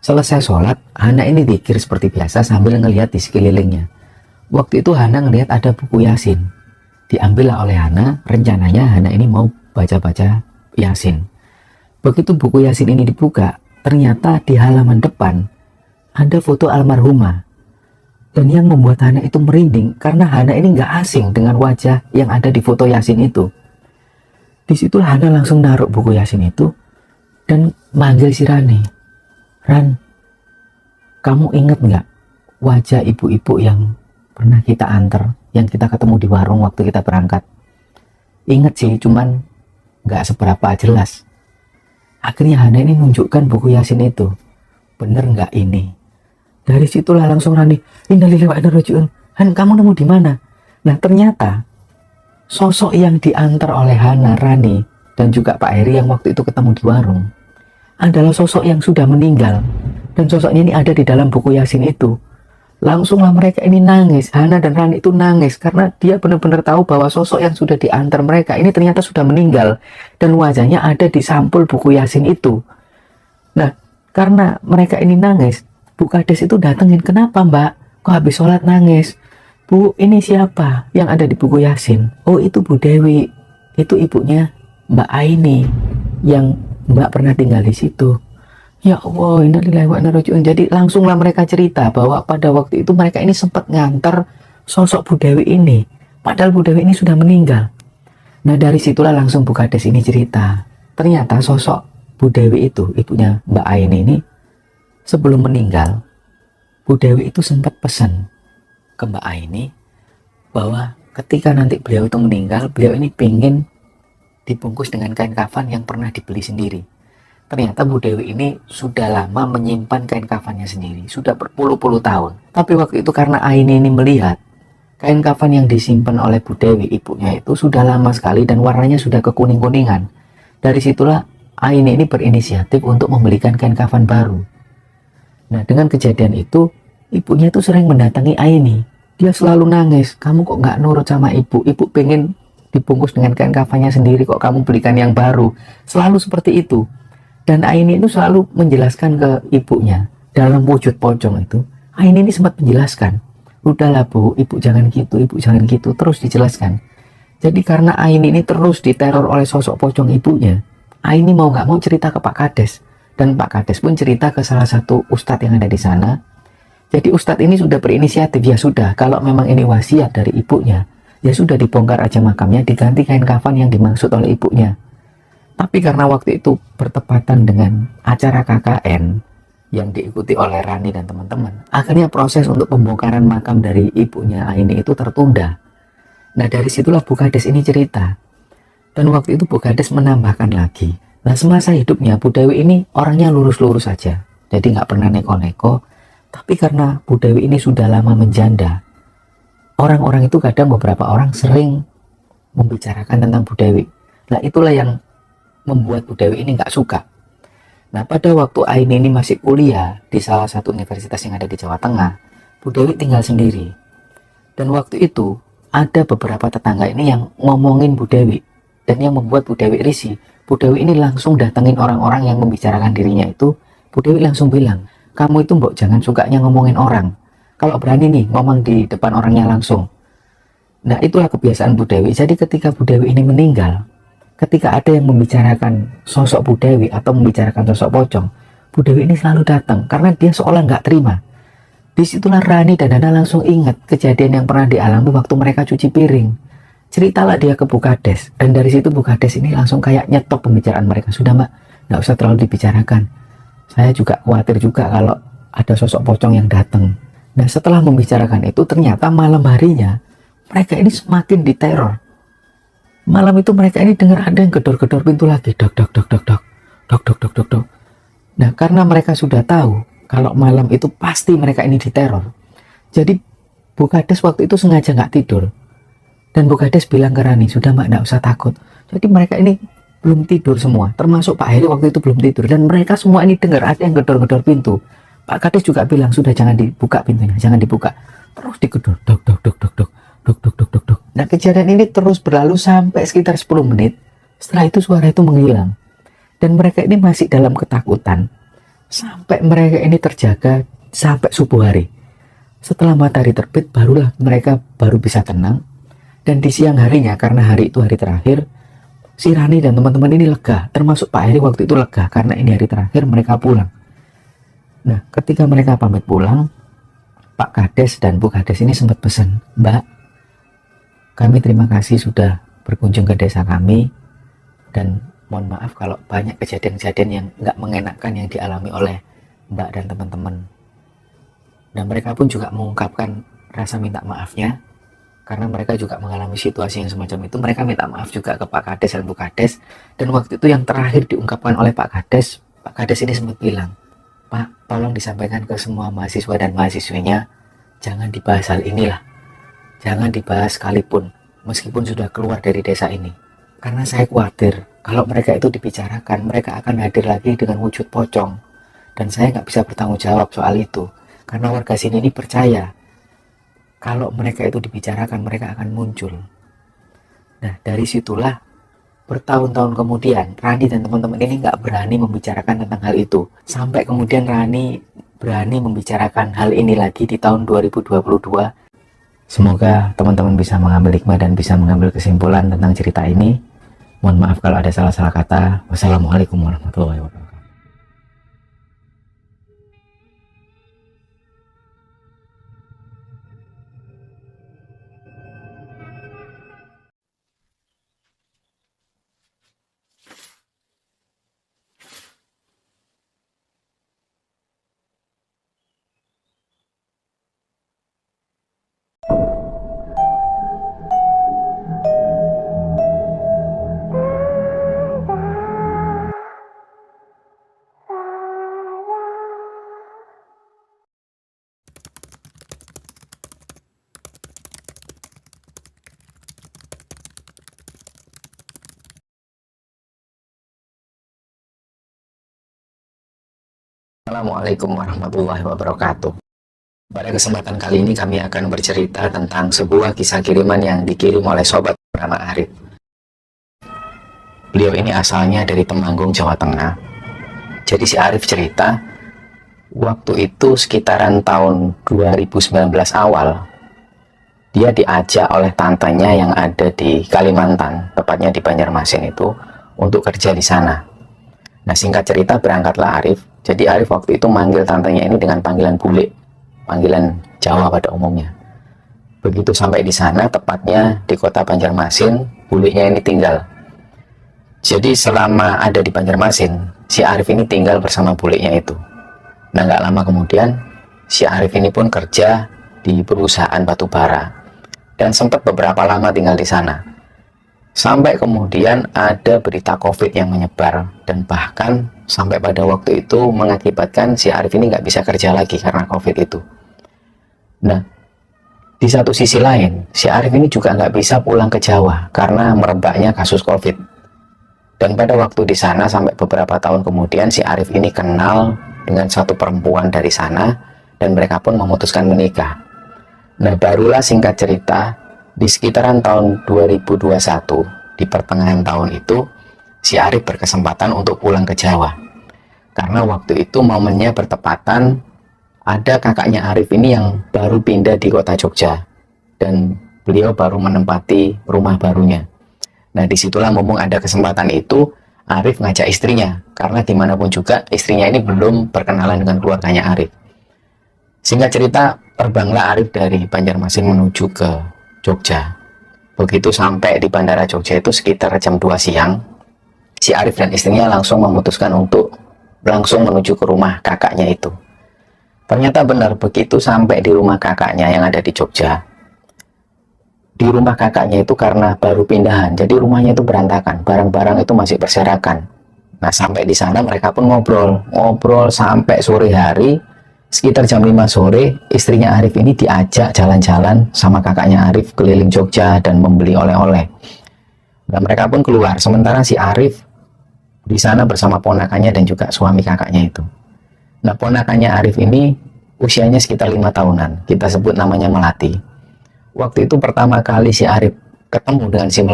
Selesai sholat, Hana ini zikir seperti biasa sambil ngelihat di sekelilingnya. Waktu itu Hana ngelihat ada buku Yasin. Diambillah oleh Hana, rencananya Hana ini mau baca-baca Yasin. Begitu buku Yasin ini dibuka, ternyata di halaman depan ada foto almarhumah. Dan yang membuat Hana itu merinding karena Hana ini nggak asing dengan wajah yang ada di foto Yasin itu. Disitulah Hana langsung naruh buku Yasin itu dan manggil si Rani. Ran, kamu inget nggak wajah ibu-ibu yang pernah kita antar, yang kita ketemu di warung waktu kita berangkat? Inget sih, cuman nggak seberapa jelas. Akhirnya Hana ini nunjukkan buku Yasin itu. Bener nggak ini? Dari situlah langsung Rani, innalillahi wa inna ilaihi raji'un. Han, kamu nemu di mana? Nah ternyata sosok yang diantar oleh Hana, Rani, dan juga Pak Heri yang waktu itu ketemu di warung adalah sosok yang sudah meninggal. Dan sosoknya ini ada di dalam buku Yasin itu. Langsunglah mereka ini nangis. Hana dan Rani itu nangis karena dia benar-benar tahu bahwa sosok yang sudah diantar mereka ini ternyata sudah meninggal. Dan wajahnya ada di sampul buku Yasin itu. Nah, karena mereka ini nangis, Bu Kades itu datengin, kenapa Mbak? Kok habis sholat nangis? Bu, ini siapa yang ada di buku Yasin? Oh, itu Bu Dewi. Itu ibunya Mbak Aini yang Mbak pernah tinggal di situ. Ya Allah, innalillahi wa inna ilaihi raji'un. Jadi langsunglah mereka cerita bahwa pada waktu itu mereka ini sempat ngantar sosok Bu Dewi ini. Padahal Bu Dewi ini sudah meninggal. Nah dari situlah langsung Bu Kades ini cerita. Ternyata sosok Bu Dewi itu, ibunya Mbak Aini ini, sebelum meninggal, Bu Dewi itu sempat pesan ke Mbak Aini bahwa ketika nanti beliau itu meninggal, beliau ini pengen dibungkus dengan kain kafan yang pernah dibeli sendiri. Ternyata Bu Dewi ini sudah lama menyimpan kain kafannya sendiri, sudah berpuluh-puluh tahun. Tapi waktu itu karena Aini ini melihat kain kafan yang disimpan oleh Bu Dewi, ibunya itu sudah lama sekali dan warnanya sudah kekuning-kuningan. Dari situlah Aini ini berinisiatif untuk membelikan kain kafan baru. Nah dengan kejadian itu, ibunya itu sering mendatangi Aini. Dia selalu nangis, kamu kok nggak nurut sama ibu? Ibu pengen dibungkus dengan kain kafannya sendiri, kok kamu belikan yang baru? Selalu seperti itu. Dan Aini itu selalu menjelaskan ke ibunya dalam wujud pocong itu. Aini ini sempat menjelaskan, udahlah Bu, ibu jangan gitu, ibu jangan gitu, terus dijelaskan. Jadi karena Aini ini terus diteror oleh sosok pocong ibunya, Aini mau nggak mau cerita ke Pak Kades. Dan Pak Kades pun cerita ke salah satu ustadz yang ada di sana. Jadi ustadz ini sudah berinisiatif, ya sudah, kalau memang ini wasiat dari ibunya, ya sudah dibongkar aja makamnya, diganti kain kafan yang dimaksud oleh ibunya. Tapi karena waktu itu bertepatan dengan acara KKN yang diikuti oleh Rani dan teman-teman, akhirnya proses untuk pembongkaran makam dari ibunya Aini itu tertunda. Nah, dari situlah Bu Kades ini cerita. Dan waktu itu Bu Kades menambahkan lagi, nah semasa hidupnya Bu Dewi ini orangnya lurus-lurus saja, jadi nggak pernah neko-neko. Tapi karena Bu Dewi ini sudah lama menjanda, orang-orang itu kadang beberapa orang sering membicarakan tentang Bu Dewi. Nah, itulah yang membuat Bu Dewi ini nggak suka. Nah, pada waktu Aini ini masih kuliah di salah satu universitas yang ada di Jawa Tengah, Bu Dewi tinggal sendiri. Dan waktu itu ada beberapa tetangga ini yang ngomongin Bu Dewi, dan yang membuat Bu Dewi risih. Bu Dewi ini langsung datengin orang-orang yang membicarakan dirinya itu. Bu Dewi langsung bilang, kamu itu mbok jangan sukanya ngomongin orang, kalau berani nih ngomong di depan orangnya langsung. Nah, itulah kebiasaan Bu Dewi. Jadi ketika Bu Dewi ini meninggal, ketika ada yang membicarakan sosok Bu Dewi atau membicarakan sosok pocong, Bu Dewi ini selalu datang karena dia seolah nggak terima. Disitulah Rani dan Nana langsung ingat kejadian yang pernah dialami waktu mereka cuci piring. Ceritalah dia ke Bu Kades, dan dari situ Bu Kades ini langsung kayak nyetop pembicaraan mereka. Sudah Mbak, nggak usah terlalu dibicarakan. Saya juga khawatir juga kalau ada sosok pocong yang datang. Nah, setelah membicarakan itu, ternyata malam harinya mereka ini semakin diteror. Malam itu mereka ini dengar ada yang gedor-gedor pintu lagi, dok dok dok dok dok dok dok dok dok dok. Nah, karena mereka sudah tahu kalau malam itu pasti mereka ini diteror, jadi Bu Kades waktu itu sengaja nggak tidur. Dan Bu Kades bilang ke Rani, sudah Mbak, nggak usah takut. Jadi mereka ini belum tidur semua, termasuk Pak Heri waktu itu belum tidur. Dan mereka semua ini dengar ada yang gedor-gedor pintu. Pak Kades juga bilang, sudah jangan dibuka pintunya, jangan dibuka. Terus digedor, dok dok dok dok dok dok dok dok dok dok. Nah, kejadian ini terus berlalu sampai sekitar 10 menit. Setelah itu suara itu menghilang. Dan mereka ini masih dalam ketakutan. Sampai mereka ini terjaga sampai subuh hari. Setelah matahari terbit, barulah mereka baru bisa tenang. Dan di siang harinya, karena hari itu hari terakhir, si Rani dan teman-teman ini lega, termasuk Pak Heri waktu itu lega, karena ini hari terakhir mereka pulang. Nah, ketika mereka pamit pulang, Pak Kades dan Bu Kades ini sempat pesan, Mbak, kami terima kasih sudah berkunjung ke desa kami, dan mohon maaf kalau banyak kejadian-kejadian yang nggak mengenakan yang dialami oleh Mbak dan teman-teman. Dan mereka pun juga mengungkapkan rasa minta maafnya, karena mereka juga mengalami situasi yang semacam itu. Mereka minta maaf juga ke Pak Kades dan Bu Kades. Dan waktu itu yang terakhir diungkapkan oleh Pak Kades ini sempat bilang, Pak, tolong disampaikan ke semua mahasiswa dan mahasiswinya, jangan dibahas hal inilah. Jangan dibahas sekalipun, meskipun sudah keluar dari desa ini. Karena saya khawatir, kalau mereka itu dibicarakan, mereka akan hadir lagi dengan wujud pocong. Dan saya nggak bisa bertanggung jawab soal itu. Karena warga sini ini percaya, kalau mereka itu dibicarakan, mereka akan muncul. Nah, dari situlah bertahun-tahun kemudian, Rani dan teman-teman ini nggak berani membicarakan tentang hal itu. Sampai kemudian Rani berani membicarakan hal ini lagi di tahun 2022. Semoga teman-teman bisa mengambil hikmah dan bisa mengambil kesimpulan tentang cerita ini. Mohon maaf kalau ada salah-salah kata. Wassalamualaikum warahmatullahi wabarakatuh. Assalamualaikum warahmatullahi wabarakatuh. Pada kesempatan kali ini kami akan bercerita tentang sebuah kisah kiriman yang dikirim oleh sobat bernama Arif. Beliau ini asalnya dari Temanggung, Jawa Tengah. Jadi si Arif cerita, waktu itu sekitaran tahun 2019 awal, dia diajak oleh tantenya yang ada di Kalimantan, tepatnya di Banjarmasin itu, untuk kerja di sana. Nah, singkat cerita berangkatlah Arif. Jadi Arif waktu itu manggil tantenya ini dengan panggilan bule, panggilan Jawa pada umumnya. Begitu sampai di sana, tepatnya di kota Banjarmasin, bulenya ini tinggal. Jadi selama ada di Banjarmasin, si Arif ini tinggal bersama buliknya itu. Nah, nggak lama kemudian, si Arif ini pun kerja di perusahaan batubara dan sempat beberapa lama tinggal di sana. Sampai kemudian ada berita COVID yang menyebar dan bahkan sampai pada waktu itu mengakibatkan si Arif ini nggak bisa kerja lagi karena COVID itu. Nah, di satu sisi lain, si Arif ini juga nggak bisa pulang ke Jawa karena merebaknya kasus COVID. Dan pada waktu di sana sampai beberapa tahun kemudian si Arif ini kenal dengan satu perempuan dari sana dan mereka pun memutuskan menikah. Nah, barulah singkat cerita di sekitaran tahun 2021, di pertengahan tahun itu, si Arif berkesempatan untuk pulang ke Jawa. Karena waktu itu momennya bertepatan ada kakaknya Arif ini yang baru pindah di kota Jogja. Dan beliau baru menempati rumah barunya. Nah, disitulah mumpung ada kesempatan itu, Arif ngajak istrinya. Karena dimanapun juga istrinya ini belum berkenalan dengan keluarganya Arif. Singkat cerita, terbanglah Arif dari Banjarmasin menuju ke Jogja. Begitu sampai di Bandara Jogja itu sekitar jam 2 siang, si Arif dan istrinya langsung memutuskan untuk langsung menuju ke rumah kakaknya itu. Ternyata benar, begitu sampai di rumah kakaknya yang ada di Jogja. Di rumah kakaknya itu karena baru pindahan, jadi rumahnya itu berantakan, barang-barang itu masih berserakan. Nah, sampai di sana mereka pun ngobrol sampai sore hari. Sekitar jam 5 sore, istrinya Arif ini diajak jalan-jalan sama kakaknya Arif keliling Jogja dan membeli oleh-oleh. Dan mereka pun keluar, sementara si Arif di sana bersama ponakannya dan juga suami kakaknya itu. Nah, ponakannya Arif ini usianya sekitar 5 tahunan, kita sebut namanya Melati. Waktu itu pertama kali si Arif ketemu dengan si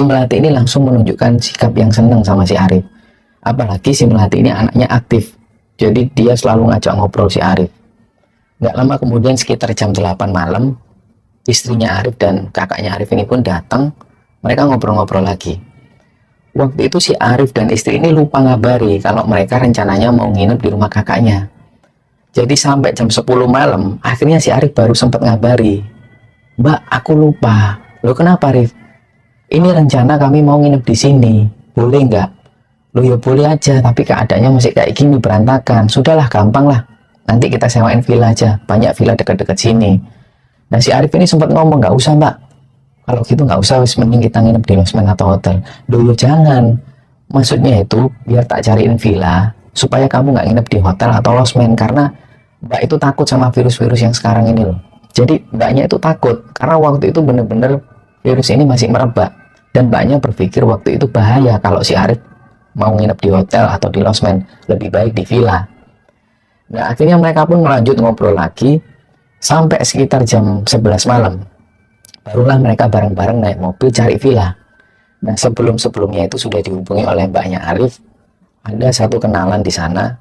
Melati ini langsung menunjukkan sikap yang senang sama si Arif. Apalagi si Melati ini anaknya aktif. Jadi dia selalu ngajak ngobrol si Arif. Nggak lama kemudian sekitar jam 8 malam, istrinya Arif dan kakaknya Arif ini pun datang. Mereka ngobrol-ngobrol lagi. Waktu itu si Arif dan istri ini lupa ngabari kalau mereka rencananya mau nginep di rumah kakaknya. Jadi sampai jam 10 malam, akhirnya si Arif baru sempat ngabari. Mbak, aku lupa. Loh, kenapa, Arif? Ini rencana kami mau nginep di sini. Boleh nggak? Loh, ya boleh aja, tapi keadaannya masih kayak gini, berantakan. Sudahlah, gampang lah. Nanti kita sewain villa aja. Banyak villa dekat-dekat sini. Nah, si Arif ini sempat ngomong, nggak usah, Mbak. Kalau gitu nggak usah, mending kita nginep di losmen atau hotel. Loh, jangan. Maksudnya itu, biar tak cariin villa, supaya kamu nggak nginep di hotel atau losmen. Karena Mbak itu takut sama virus-virus yang sekarang ini loh. Jadi Mbaknya itu takut, karena waktu itu bener-bener virus ini masih merebak. Dan Mbaknya berpikir waktu itu bahaya kalau si Arif mau nginep di hotel atau di losmen, lebih baik di villa. Nah, akhirnya mereka pun melanjut ngobrol lagi sampai sekitar jam 11 malam. Barulah mereka bareng-bareng naik mobil cari villa. Nah, sebelumnya itu sudah dihubungi oleh mbaknya Arif. Ada satu kenalan di sana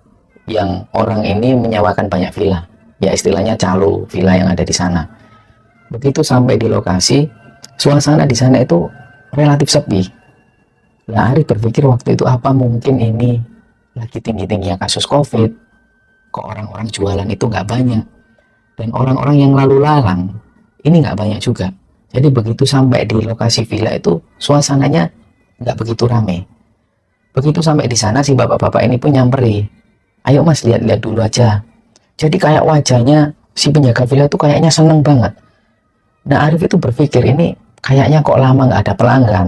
yang orang ini menyewakan banyak villa. Ya, istilahnya calo villa yang ada di sana. Begitu sampai di lokasi, suasana di sana itu relatif sepi. Nah, Arif berpikir waktu itu apa mungkin ini lagi tinggi-tingginya kasus COVID, kok orang-orang jualan itu nggak banyak, dan orang-orang yang lalu lalang ini nggak banyak juga. Jadi begitu sampai di lokasi villa itu suasananya nggak begitu ramai. Begitu sampai di sana si bapak-bapak ini pun nyamperi, ayo mas lihat-lihat dulu aja. Jadi kayak wajahnya si penjaga villa itu kayaknya seneng banget. Nah, Arif itu berpikir ini kayaknya kok lama nggak ada pelanggan.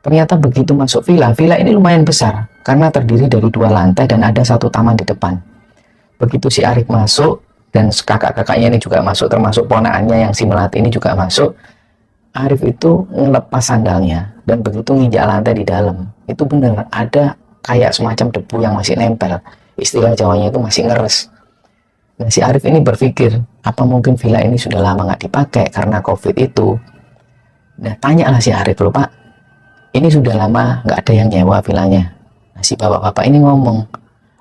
Ternyata begitu masuk villa ini lumayan besar karena terdiri dari 2 lantai dan ada satu taman di depan. Begitu si Arif masuk dan kakak-kakaknya ini juga masuk, termasuk ponakannya yang si Melati ini juga masuk, Arif itu ngelepas sandalnya dan begitu nginjak lantai di dalam, itu benar ada kayak semacam debu yang masih nempel. Istilah Jawanya itu masih ngeres. Nah, si Arif ini berpikir, apa mungkin villa ini sudah lama nggak dipakai karena COVID itu. Nah, tanyalah si Arif, loh Pak, ini sudah lama nggak ada yang nyewa villanya. Nah, si bapak-bapak ini ngomong,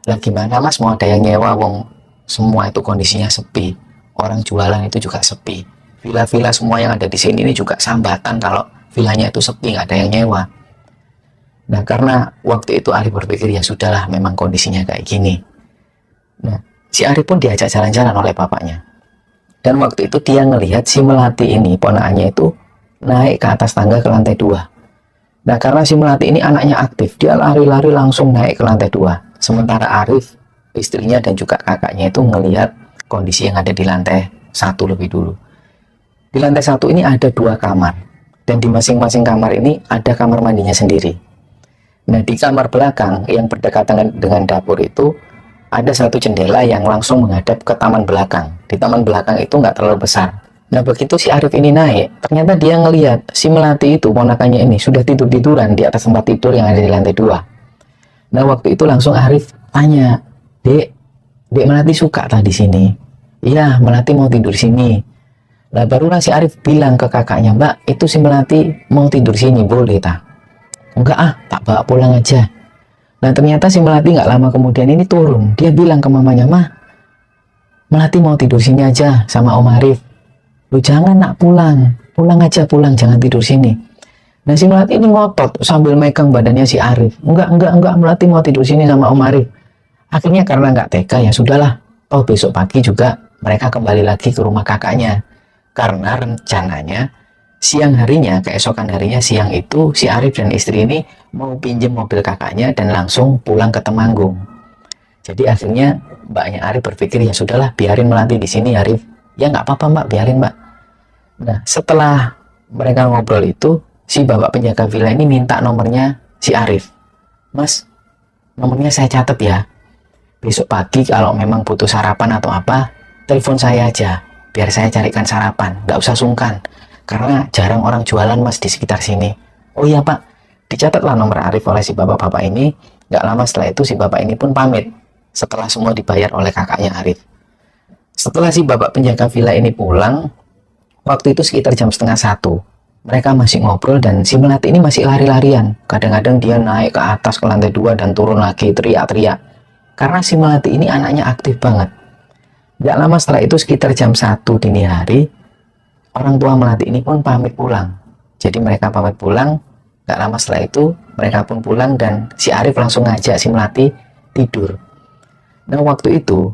lah gimana mas mau ada yang nyewa, wong semua itu kondisinya sepi, orang jualan itu juga sepi, villa-villa semua yang ada di sini ini juga sambatan kalau villanya itu sepi, nggak ada yang nyewa. Nah, karena waktu itu Arif berpikir ya sudahlah, memang kondisinya kayak gini. Nah, si Arif pun diajak jalan-jalan oleh bapaknya, dan waktu itu dia ngelihat si Melati ini, ponakannya itu naik ke atas tangga ke lantai 2. Nah, karena si Melati ini anaknya aktif, dia lari-lari langsung naik ke lantai 2. Sementara Arif, istrinya dan juga kakaknya itu ngelihat kondisi yang ada di lantai 1 lebih dulu. Di lantai 1 ini ada 2 kamar, dan di masing-masing kamar ini ada kamar mandinya sendiri. Nah, di kamar belakang yang berdekatan dengan dapur itu ada satu jendela yang langsung menghadap ke taman belakang. Di taman belakang itu nggak terlalu besar. Nah, begitu si Arif ini naik, ternyata dia ngelihat si Melati itu, ponakannya ini, sudah tidur-tiduran di atas tempat tidur yang ada di lantai 2. Nah, waktu itu langsung Arif tanya, Dek Melati suka tadi sini? Iya, Melati mau tidur sini. Nah, barulah si Arif bilang ke kakaknya, Mbak, itu si Melati mau tidur sini, boleh tak? Enggak ah, tak bawa pulang aja. Nah, ternyata si Melati nggak lama kemudian ini turun. Dia bilang ke mamanya, Mah, Melati mau tidur sini aja sama Om Arif. Lu jangan nak pulang aja, pulang, jangan tidur sini. Nah, si Melati ini ngotot sambil megang badannya si Arif. Enggak, Melati mau tidur sini sama Om Arif. Akhirnya karena nggak tega, ya sudahlah. Oh, besok pagi juga mereka kembali lagi ke rumah kakaknya. Karena rencananya siang harinya, keesokan harinya siang itu, si Arif dan istri ini mau pinjam mobil kakaknya dan langsung pulang ke Temanggung. Jadi akhirnya mbaknya Arif berpikir, ya sudahlah, biarin Melati di sini Arif. Ya nggak apa-apa Mbak, biarin Mbak. Nah, setelah mereka ngobrol itu, si bapak penjaga villa ini minta nomornya si Arif. Mas, nomornya saya catat ya. Besok pagi kalau memang butuh sarapan atau apa, telepon saya aja. Biar saya carikan sarapan, nggak usah sungkan. Karena jarang orang jualan Mas di sekitar sini. Oh iya Pak, dicatatlah nomor Arif oleh si bapak-bapak ini. Nggak lama setelah itu si bapak ini pun pamit. Setelah semua dibayar oleh kakaknya Arif. Setelah si bapak penjaga villa ini pulang, waktu itu sekitar jam setengah 1. Mereka masih ngobrol dan si Melati ini masih lari-larian. Kadang-kadang dia naik ke atas ke lantai 2 dan turun lagi teriak-teriak. Karena si Melati ini anaknya aktif banget. Gak lama setelah itu sekitar jam 1 dini hari, orang tua Melati ini pun pamit pulang. Jadi mereka pamit pulang, gak lama setelah itu mereka pun pulang dan si Arif langsung ngajak si Melati tidur. Nah, waktu itu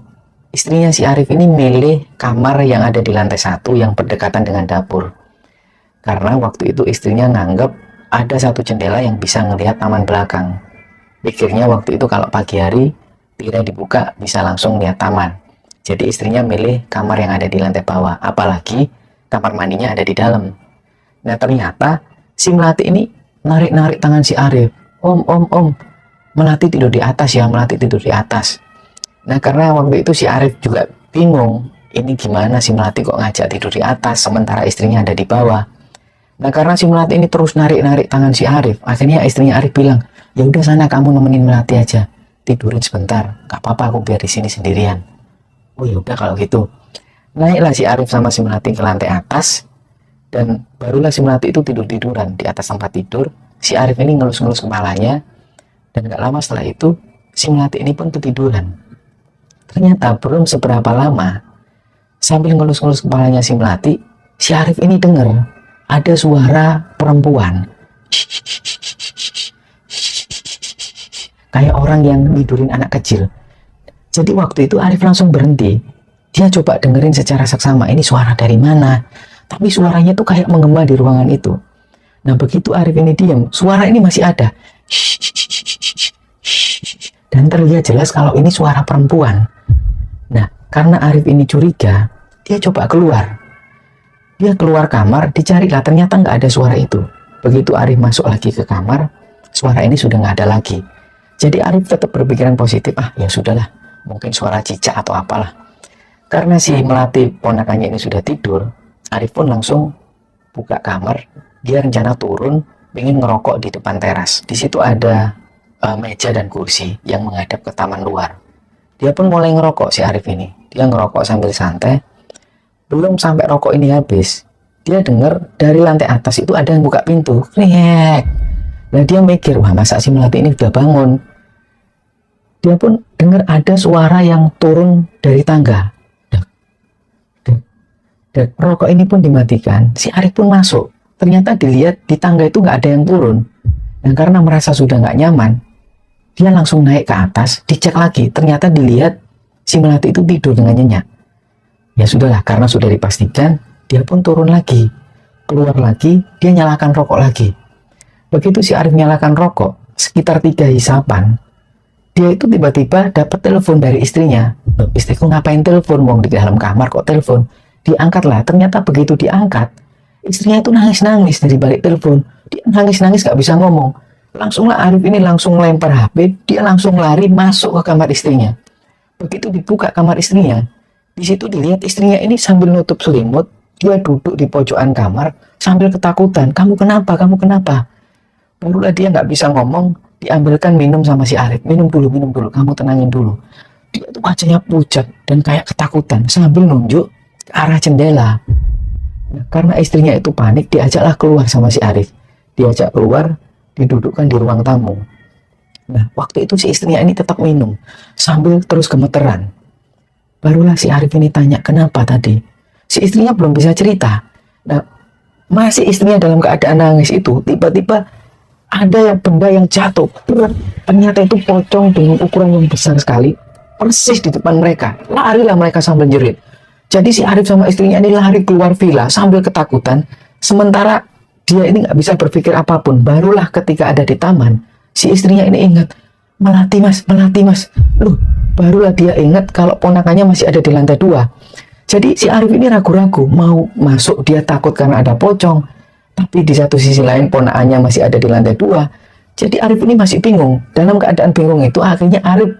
istrinya si Arif ini milih kamar yang ada di lantai 1 yang berdekatan dengan dapur. Karena waktu itu istrinya nganggep ada satu jendela yang bisa ngelihat taman belakang. Pikirnya waktu itu kalau pagi hari tirai dibuka bisa langsung lihat taman. Jadi istrinya milih kamar yang ada di lantai bawah. Apalagi kamar mandinya ada di dalam. Nah, ternyata si Melati ini narik-narik tangan si Arif. Om, Melati tidur di atas ya, Melati tidur di atas. Nah, karena waktu itu si Arif juga bingung, ini gimana si Melati kok ngajak tidur di atas sementara istrinya ada di bawah. Nah, karena si Melati ini terus narik-narik tangan si Arif, akhirnya istrinya Arif bilang, ya udah sana kamu nemenin Melati aja, tidurin sebentar, gak apa-apa aku biar di sini sendirian. Oh ya udah kalau gitu. Naiklah si Arif sama si Melati ke lantai atas dan barulah si Melati itu tidur-tiduran di atas tempat tidur. Si Arif ini ngelus-ngelus kepalanya dan gak lama setelah itu si Melati ini pun ketiduran. Ternyata belum seberapa lama, sambil ngelus-ngelus kepalanya si Melati, si Arif ini dengar ada suara perempuan. Kayak orang yang tidurin anak kecil. Jadi waktu itu Arif langsung berhenti. Dia coba dengerin secara seksama, ini suara dari mana. Tapi suaranya tuh kayak menggema di ruangan itu. Nah, begitu Arif ini diam, suara ini masih ada. Dan terlihat jelas kalau ini suara perempuan. Nah, karena Arif ini curiga, dia coba keluar. Dia keluar kamar, dicarilah, ternyata nggak ada suara itu. Begitu Arif masuk lagi ke kamar, suara ini sudah nggak ada lagi. Jadi Arif tetap berpikiran positif, ya sudahlah, mungkin suara cicak atau apalah. Karena si Melati ponakannya ini sudah tidur, Arif pun langsung buka kamar. Dia rencana turun, ingin ngerokok di depan teras. Di situ ada meja dan kursi yang menghadap ke taman luar. Dia pun mulai ngerokok si Arif ini. Dia ngerokok sambil santai. Belum sampai rokok ini habis, dia dengar dari lantai atas itu ada yang buka pintu. Krek. Nah, dia mikir, wah masa si Melati ini udah bangun. Dia pun dengar ada suara yang turun dari tangga. Dan rokok ini pun dimatikan. Si Arif pun masuk. Ternyata dilihat di tangga itu nggak ada yang turun. Dan karena merasa sudah nggak nyaman, dia langsung naik ke atas, dicek lagi. Ternyata dilihat si Melati itu tidur dengan nyenyak. Ya sudahlah, karena sudah dipastikan, dia pun turun lagi. Keluar lagi, dia nyalakan rokok lagi. Begitu si Arif nyalakan rokok, sekitar 3 hisapan, dia itu tiba-tiba dapat telepon dari istrinya. Loh, istriku ngapain telepon? Wong di dalam kamar kok telepon? Diangkatlah. Ternyata begitu diangkat, istrinya itu nangis-nangis dari balik telepon. Dia nangis-nangis gak bisa ngomong. Langsunglah Arif ini langsung lempar HP, dia langsung lari masuk ke kamar istrinya. Begitu dibuka kamar istrinya, di situ dilihat istrinya ini sambil nutup selimut, dia duduk di pojokan kamar sambil ketakutan. Kamu kenapa? Kamu kenapa? Barulah dia nggak bisa ngomong, diambilkan minum sama si Arif. Minum dulu, kamu tenangin dulu. Dia tuh wajahnya pucat dan kayak ketakutan sambil nunjuk ke arah jendela. Nah, karena istrinya itu panik, diajaklah keluar sama si Arif. Diajak keluar, didudukkan di ruang tamu. Nah, waktu itu si istrinya ini tetap minum sambil terus gemeteran. Barulah si Arif ini tanya, kenapa tadi? Si istrinya belum bisa cerita. Nah, masih istrinya dalam keadaan nangis itu, tiba-tiba ada benda yang jatuh. Ternyata itu pocong dengan ukuran yang besar sekali, persis di depan mereka. Larilah mereka sambil jerit. Jadi si Arif sama istrinya ini lari keluar villa sambil ketakutan. Sementara dia ini nggak bisa berpikir apapun. Barulah ketika ada di taman, si istrinya ini ingat, Melati mas. Loh, barulah dia ingat kalau ponakannya masih ada di lantai 2. Jadi si Arif ini ragu-ragu mau masuk, dia takut karena ada pocong. Tapi di satu sisi lain ponakannya masih ada di lantai 2. Jadi Arif ini masih bingung. Dalam keadaan bingung itu akhirnya Arif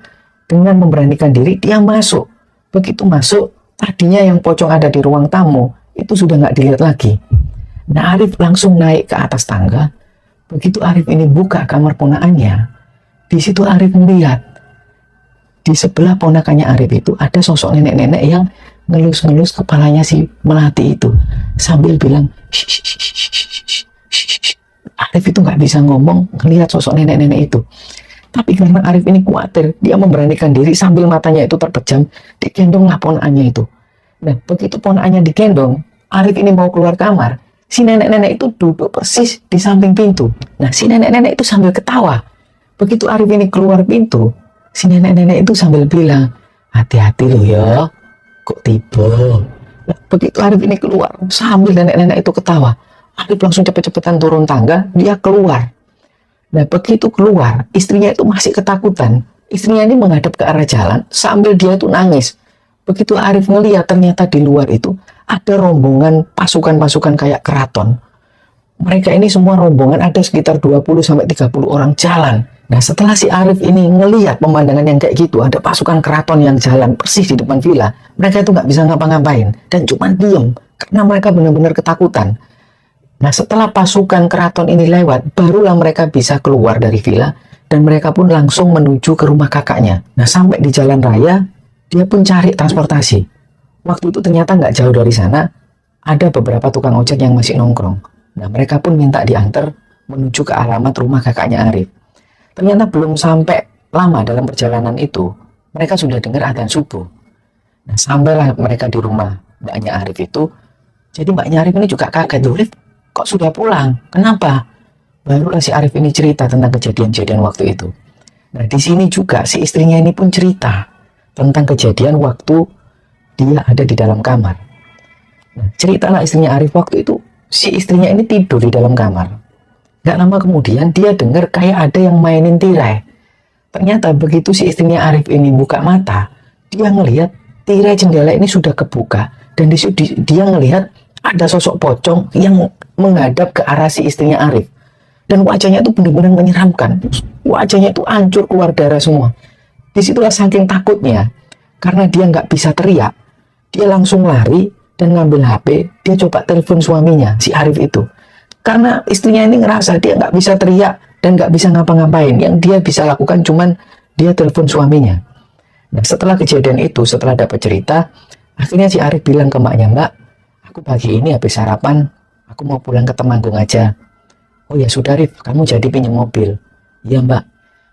dengan memberanikan diri dia masuk. Begitu masuk, tadinya yang pocong ada di ruang tamu itu sudah nggak dilihat lagi. Nah, Arif langsung naik ke atas tangga. Begitu Arif ini buka kamar ponakannya, di situ Arif melihat di sebelah ponakannya Arif itu ada sosok nenek-nenek yang ngelus-ngelus kepalanya si Melati itu sambil bilang Arif itu nggak bisa ngomong ngelihat sosok nenek-nenek itu. Tapi karena Arif ini khawatir, dia memberanikan diri sambil matanya itu terpejam, digendonglah ponakannya itu. Nah, begitu ponakannya digendong, Arif ini mau keluar kamar, si nenek-nenek itu duduk persis di samping pintu. Nah, si nenek-nenek itu sambil ketawa. Begitu Arif ini keluar pintu, si nenek-nenek itu sambil bilang, hati-hati loh ya, kok tiba. Nah, begitu Arif ini keluar, sambil nenek-nenek itu ketawa, Arif langsung cepet-cepetan turun tangga, dia keluar. Nah, begitu keluar, istrinya itu masih ketakutan. Istrinya ini menghadap ke arah jalan, sambil dia itu nangis. Begitu Arif melihat ternyata di luar itu ada rombongan pasukan-pasukan kayak keraton. Mereka ini semua rombongan ada sekitar 20-30 orang jalan. Nah, setelah si Arif ini ngelihat pemandangan yang kayak gitu, ada pasukan keraton yang jalan persis di depan villa, mereka itu nggak bisa ngapa-ngapain dan cuma diem karena mereka benar-benar ketakutan. Nah, setelah pasukan keraton ini lewat, barulah mereka bisa keluar dari villa dan mereka pun langsung menuju ke rumah kakaknya. Nah, sampai di jalan raya, dia pun cari transportasi. Waktu itu ternyata nggak jauh dari sana, ada beberapa tukang ojek yang masih nongkrong. Nah, mereka pun minta diantar menuju ke alamat rumah kakaknya Arif. Ternyata belum sampai lama dalam perjalanan itu, mereka sudah dengar adzan subuh. Nah, sampailah mereka di rumah mbaknya Arif itu. Jadi mbaknya Arif ini juga kaget, Arif kok sudah pulang? Kenapa? Barulah si Arif ini cerita tentang kejadian-kejadian waktu itu. Nah, di sini juga si istrinya ini pun cerita tentang kejadian waktu dia ada di dalam kamar. Nah, ceritalah istrinya Arif waktu itu, si istrinya ini tidur di dalam kamar. Gak lama kemudian dia dengar kayak ada yang mainin tirai. Ternyata begitu si istrinya Arif ini buka mata, dia ngelihat tirai jendela ini sudah kebuka dan dia ngelihat ada sosok pocong yang menghadap ke arah si istrinya Arif. Dan wajahnya itu benar-benar menyeramkan. Wajahnya itu hancur keluar darah semua. Disitulah saking takutnya, karena dia nggak bisa teriak, dia langsung lari dan ngambil HP, dia coba telepon suaminya, si Arif itu. Karena istrinya ini ngerasa dia nggak bisa teriak dan nggak bisa ngapa-ngapain. Yang dia bisa lakukan cuman dia telepon suaminya. Nah, setelah kejadian itu, setelah dapat cerita, akhirnya si Arif bilang ke mbaknya, Mbak, aku pagi ini habis sarapan, aku mau pulang ke Temanggung aja. Oh ya sudah Arif, kamu jadi pinjam mobil. Iya Mbak.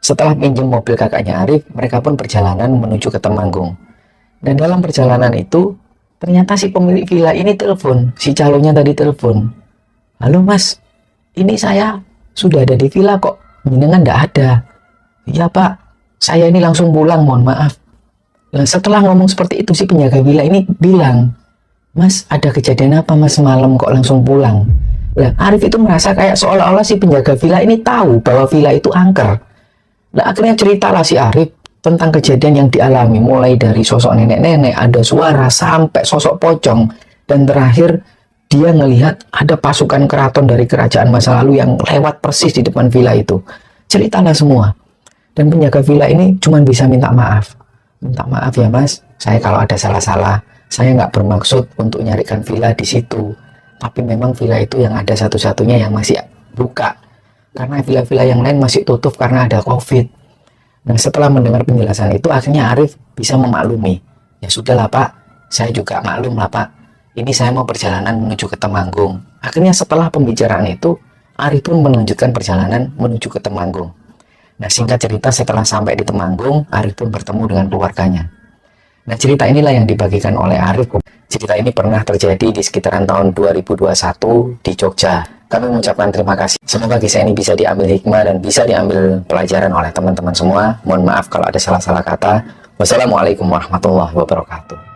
Setelah pinjam mobil kakaknya Arif, mereka pun perjalanan menuju ke Temanggung. Dan dalam perjalanan itu, ternyata si pemilik villa ini telepon, si calonnya tadi telepon. Halo mas, ini saya sudah ada di villa kok, jenengan nggak ada. Iya pak, saya ini langsung pulang, mohon maaf. Nah, setelah ngomong seperti itu, si penjaga villa ini bilang, Mas, ada kejadian apa mas semalam kok langsung pulang? Nah, Arif itu merasa kayak seolah-olah si penjaga villa ini tahu bahwa villa itu angker. Nah, akhirnya ceritalah si Arif tentang kejadian yang dialami, mulai dari sosok nenek-nenek, ada suara, sampai sosok pocong, dan terakhir dia ngelihat ada pasukan keraton dari kerajaan masa lalu yang lewat persis di depan villa itu. Ceritalah semua. Dan penjaga villa ini cuma bisa minta maaf. Minta maaf ya mas, saya kalau ada salah-salah, saya nggak bermaksud untuk nyarikan villa di situ. Tapi memang villa itu yang ada satu-satunya yang masih buka. Karena villa-villa yang lain masih tutup karena ada COVID. Nah, setelah mendengar penjelasan itu, akhirnya Arif bisa memaklumi. Ya sudahlah Pak, saya juga maklum lah Pak. Ini saya mau perjalanan menuju ke Temanggung. Akhirnya setelah pembicaraan itu, Arif pun melanjutkan perjalanan menuju ke Temanggung. Nah, singkat cerita setelah sampai di Temanggung, Arif pun bertemu dengan keluarganya. Nah, cerita inilah yang dibagikan oleh Arif. Cerita ini pernah terjadi di sekitaran tahun 2021 di Jogja. Kami mengucapkan terima kasih. Semoga kisah ini bisa diambil hikmah dan bisa diambil pelajaran oleh teman-teman semua. Mohon maaf kalau ada salah-salah kata. Wassalamualaikum warahmatullahi wabarakatuh.